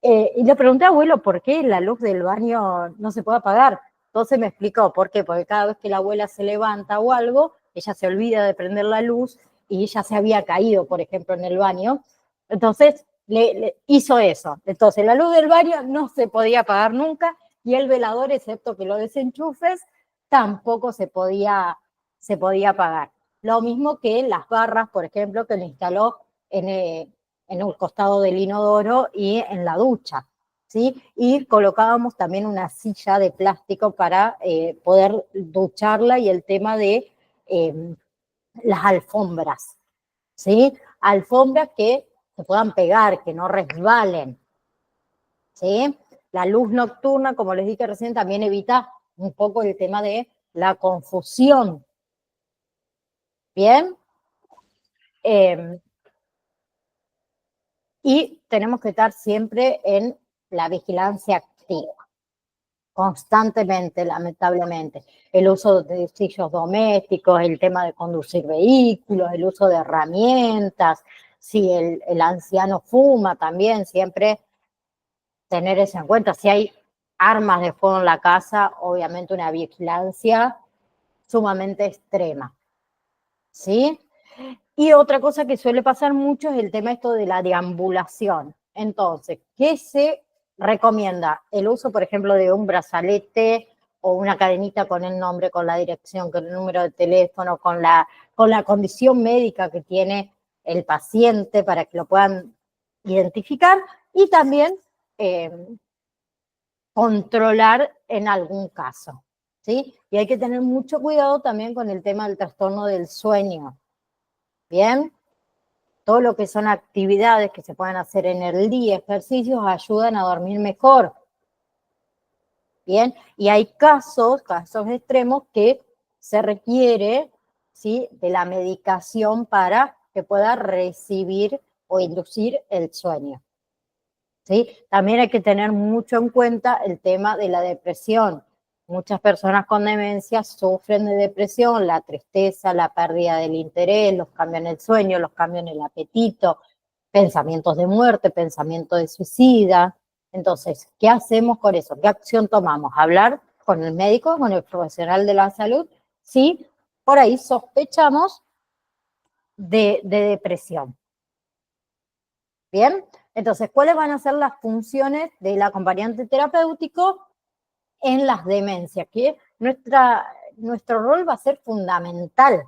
y le pregunté a abuelo por qué la luz del baño no se puede apagar. Entonces me explicó por qué, porque cada vez que la abuela se levanta o algo, ella se olvida de prender la luz y ella se había caído, por ejemplo, en el baño. Entonces hizo eso. Entonces, la luz del baño no se podía apagar nunca y el velador, excepto que lo desenchufes, tampoco se podía apagar. Lo mismo que las barras, por ejemplo, que le instaló en un costado del inodoro y en la ducha, ¿sí? Y colocábamos también una silla de plástico para poder ducharla y el tema de las alfombras, ¿sí? Alfombras que se puedan pegar, que no resbalen, ¿sí? La luz nocturna, como les dije recién, también evita un poco el tema de la confusión. ¿Bien? Y tenemos que estar siempre en la vigilancia activa, constantemente, lamentablemente. El uso de utensilios domésticos, el tema de conducir vehículos, el uso de herramientas, si el anciano fuma también, siempre tener eso en cuenta. Si hay armas de fuego en la casa, obviamente una vigilancia sumamente extrema, ¿sí? Y otra cosa que suele pasar mucho es el tema esto de la deambulación. Entonces, ¿qué se recomienda? El uso, por ejemplo, de un brazalete o una cadenita con el nombre, con la dirección, con el número de teléfono, con la condición médica que tiene el paciente para que lo puedan identificar y también controlar en algún caso, ¿sí? Y hay que tener mucho cuidado también con el tema del trastorno del sueño, ¿bien? Todo lo que son actividades que se pueden hacer en el día, ejercicios, ayudan a dormir mejor, ¿bien? Y hay casos extremos que se requiere, ¿sí?, de la medicación para que pueda recibir o inducir el sueño, ¿sí? También hay que tener mucho en cuenta el tema de la depresión. Muchas personas con demencia sufren de depresión, la tristeza, la pérdida del interés, los cambios en el sueño, los cambios en el apetito, pensamientos de muerte, pensamientos de suicida. Entonces, ¿qué hacemos con eso? ¿Qué acción tomamos? Hablar con el médico, con el profesional de la salud, si por ahí sospechamos de depresión. ¿Bien? Entonces, ¿cuáles van a ser las funciones del acompañante terapéutico en las demencias? Que nuestro rol va a ser fundamental,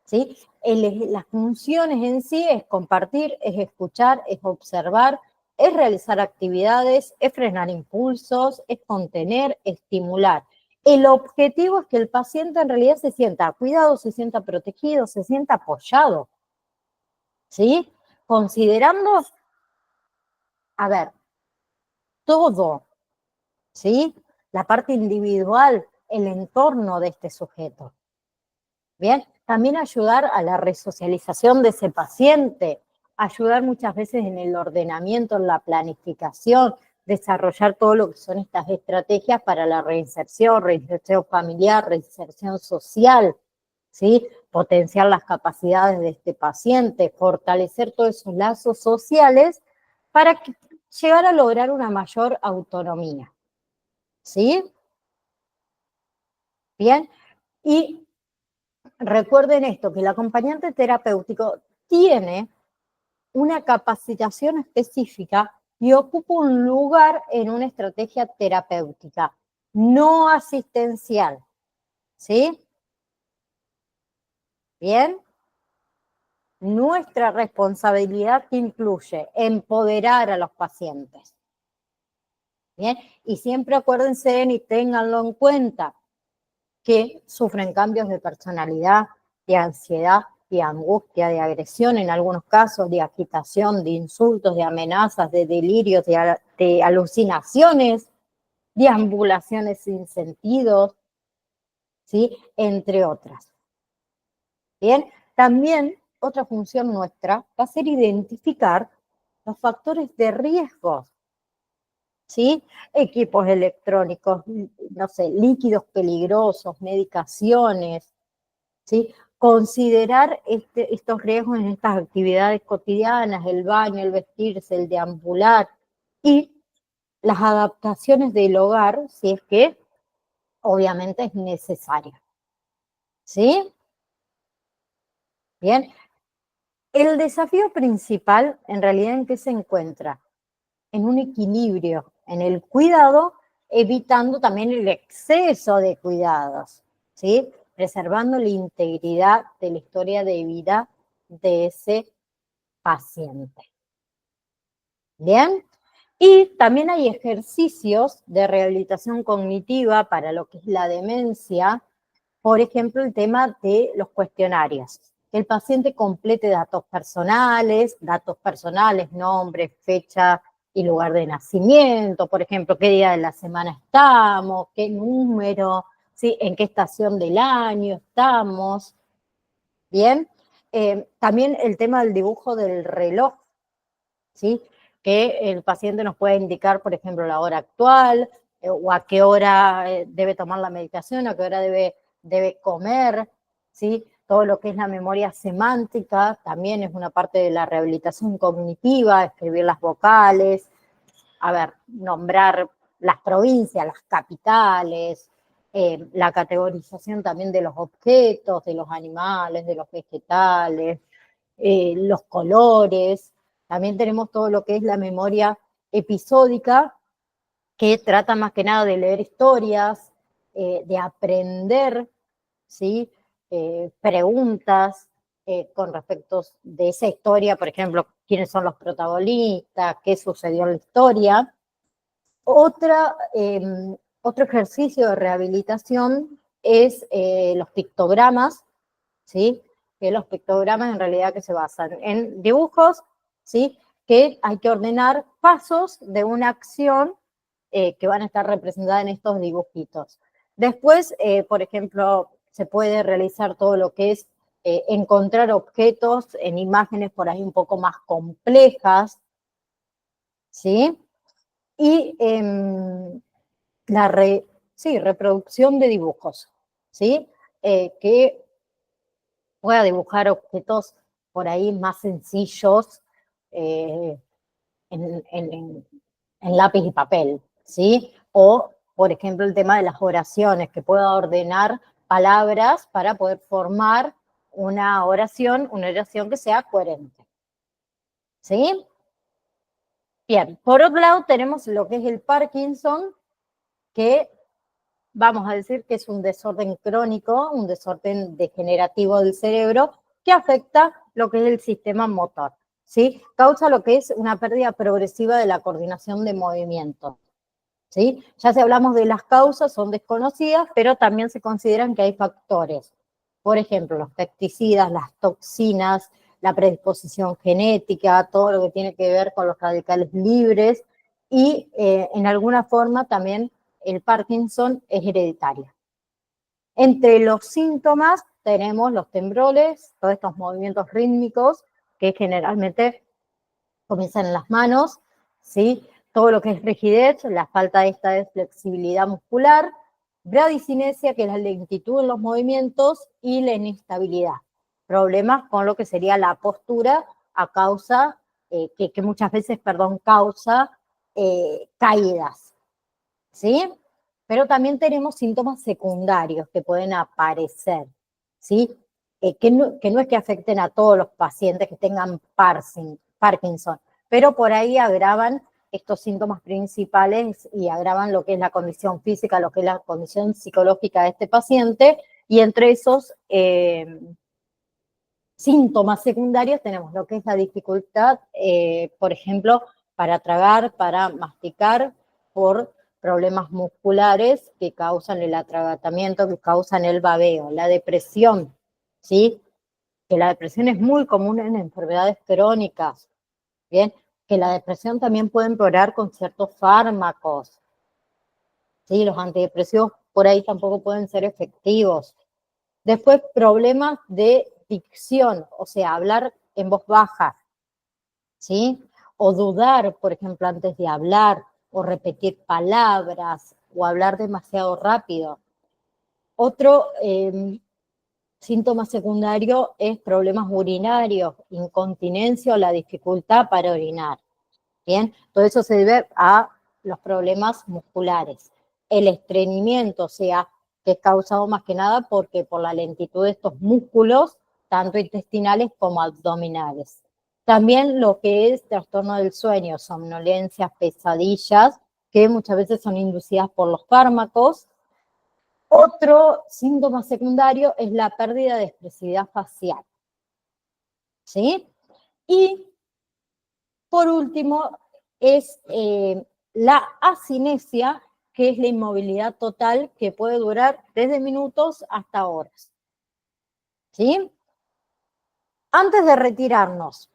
¿sí? Las funciones en sí es compartir, es escuchar, es observar, es realizar actividades, es frenar impulsos, es contener, estimular. El objetivo es que el paciente en realidad se sienta cuidado, se sienta protegido, se sienta apoyado, ¿sí? Considerando, a ver, todo, ¿sí? La parte individual, el entorno de este sujeto. Bien, también ayudar a la resocialización de ese paciente, ayudar muchas veces en el ordenamiento, en la planificación, desarrollar todo lo que son estas estrategias para la reinserción familiar, reinserción social, ¿sí? Potenciar las capacidades de este paciente, fortalecer todos esos lazos sociales para llegar a lograr una mayor autonomía, ¿sí? Bien, y recuerden esto, que el acompañante terapéutico tiene una capacitación específica y ocupa un lugar en una estrategia terapéutica, no asistencial, ¿sí? Bien, nuestra responsabilidad que incluye empoderar a los pacientes, ¿bien? Y siempre acuérdense y ténganlo en cuenta, que sufren cambios de personalidad, de ansiedad, de angustia, de agresión, en algunos casos de agitación, de insultos, de amenazas, de delirios, de alucinaciones, de ambulaciones sin sentido, ¿sí? Entre otras. Bien, también otra función nuestra va a ser identificar los factores de riesgo, ¿sí? Equipos electrónicos, no sé, líquidos peligrosos, medicaciones, ¿sí? Considerar estos riesgos en estas actividades cotidianas, el baño, el vestirse, el deambular y las adaptaciones del hogar, si es que obviamente es necesario, ¿sí? Bien, El desafío principal, en realidad, ¿en qué se encuentra? En un equilibrio, en el cuidado, evitando también el exceso de cuidados, ¿sí? Preservando la integridad de la historia de vida de ese paciente. ¿Bien? Y también hay ejercicios de rehabilitación cognitiva para lo que es la demencia, por ejemplo, el tema de los cuestionarios. Que el paciente complete datos personales, nombre, fecha y lugar de nacimiento, por ejemplo, qué día de la semana estamos, qué número, ¿sí? En qué estación del año estamos. Bien, también el tema del dibujo del reloj, ¿sí? Que el paciente nos puede indicar, por ejemplo, la hora actual, o a qué hora debe tomar la medicación, a qué hora debe comer, ¿sí? Todo lo que es la memoria semántica también es una parte de la rehabilitación cognitiva, escribir las vocales, nombrar las provincias, las capitales, la categorización también de los objetos, de los animales, de los vegetales, los colores. También tenemos todo lo que es la memoria episódica, que trata más que nada de leer historias, de aprender, ¿sí? Preguntas con respecto de esa historia, por ejemplo, quiénes son los protagonistas, qué sucedió en la historia. Otro ejercicio de rehabilitación es los pictogramas, ¿sí? Que los pictogramas en realidad que se basan en dibujos, ¿sí? Que hay que ordenar pasos de una acción que van a estar representadas en estos dibujitos. Después, por ejemplo, se puede realizar todo lo que es encontrar objetos en imágenes por ahí un poco más complejas, ¿sí? Y reproducción de dibujos, ¿sí? Que pueda dibujar objetos por ahí más sencillos eh, en lápiz y papel, ¿sí? O, por ejemplo, el tema de las oraciones, que pueda ordenar palabras para poder formar una oración que sea coherente, ¿sí? Bien, por otro lado tenemos lo que es el Parkinson, que vamos a decir que es un desorden crónico, un desorden degenerativo del cerebro que afecta lo que es el sistema motor, ¿sí? Causa lo que es una pérdida progresiva de la coordinación de movimientos, ¿sí? Ya si hablamos de las causas, son desconocidas, pero también se consideran que hay factores. Por ejemplo, los pesticidas, las toxinas, la predisposición genética, todo lo que tiene que ver con los radicales libres y en alguna forma también el Parkinson es hereditario. Entre los síntomas tenemos los temblores, todos estos movimientos rítmicos que generalmente comienzan en las manos, ¿sí? Todo lo que es rigidez, la falta de flexibilidad muscular, bradicinesia, que es la lentitud en los movimientos, y la inestabilidad. Problemas con lo que sería la postura a causa, que muchas veces, causa caídas, ¿sí? Pero también tenemos síntomas secundarios que pueden aparecer, ¿sí? Que no es que afecten a todos los pacientes que tengan Parkinson, pero por ahí agravan estos síntomas principales y agravan lo que es la condición física, lo que es la condición psicológica de este paciente, y entre esos síntomas secundarios tenemos lo que es la dificultad, por ejemplo, para tragar, para masticar, por problemas musculares que causan el atragantamiento, que causan el babeo, la depresión, ¿sí? Que la depresión es muy común en enfermedades crónicas, ¿bien? Que la depresión también puede empeorar con ciertos fármacos, ¿sí? Los antidepresivos por ahí tampoco pueden ser efectivos. Después, problemas de dicción, o sea, hablar en voz baja, ¿sí? O dudar, por ejemplo, antes de hablar, o repetir palabras, o hablar demasiado rápido. Otro síntoma secundario es problemas urinarios, incontinencia o la dificultad para orinar. Bien, todo eso se debe a los problemas musculares. El estreñimiento, o sea, que es causado más que nada porque por la lentitud de estos músculos tanto intestinales como abdominales. También lo que es trastorno del sueño, somnolencias, pesadillas, que muchas veces son inducidas por los fármacos. Otro síntoma secundario es la pérdida de expresividad facial. ¿Sí? Y por último es la asinesia, que es la inmovilidad total que puede durar desde minutos hasta horas. ¿Sí? Antes de retirarnos,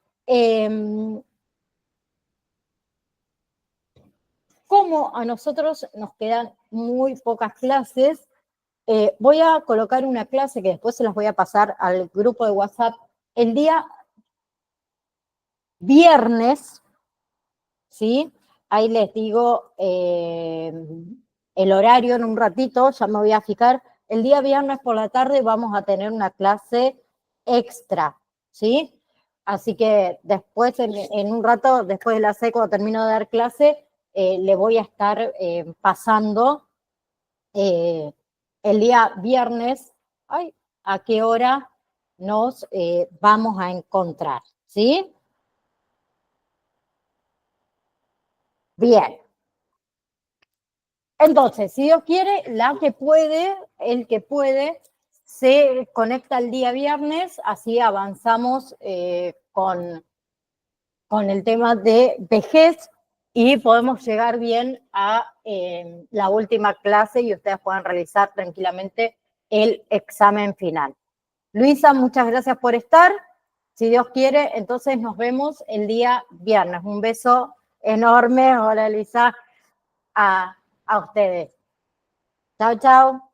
como a nosotros nos quedan muy pocas clases, voy a colocar una clase que después se las voy a pasar al grupo de WhatsApp el día viernes, ¿sí? Ahí les digo el horario en un ratito, ya me voy a fijar. El día viernes por la tarde vamos a tener una clase extra, ¿sí? Así que después, en un rato, después de la C, cuando termino de dar clase, le voy a estar pasando el día viernes, ay, a qué hora nos vamos a encontrar, ¿sí? Bien. Entonces, si Dios quiere, la que puede, el que puede, se conecta el día viernes, así avanzamos con el tema de vejez y podemos llegar bien a la última clase y ustedes puedan realizar tranquilamente el examen final. Luisa, muchas gracias por estar. Si Dios quiere, entonces nos vemos el día viernes. Un beso enorme. Hola, Luisa, a ustedes. Chao, chao.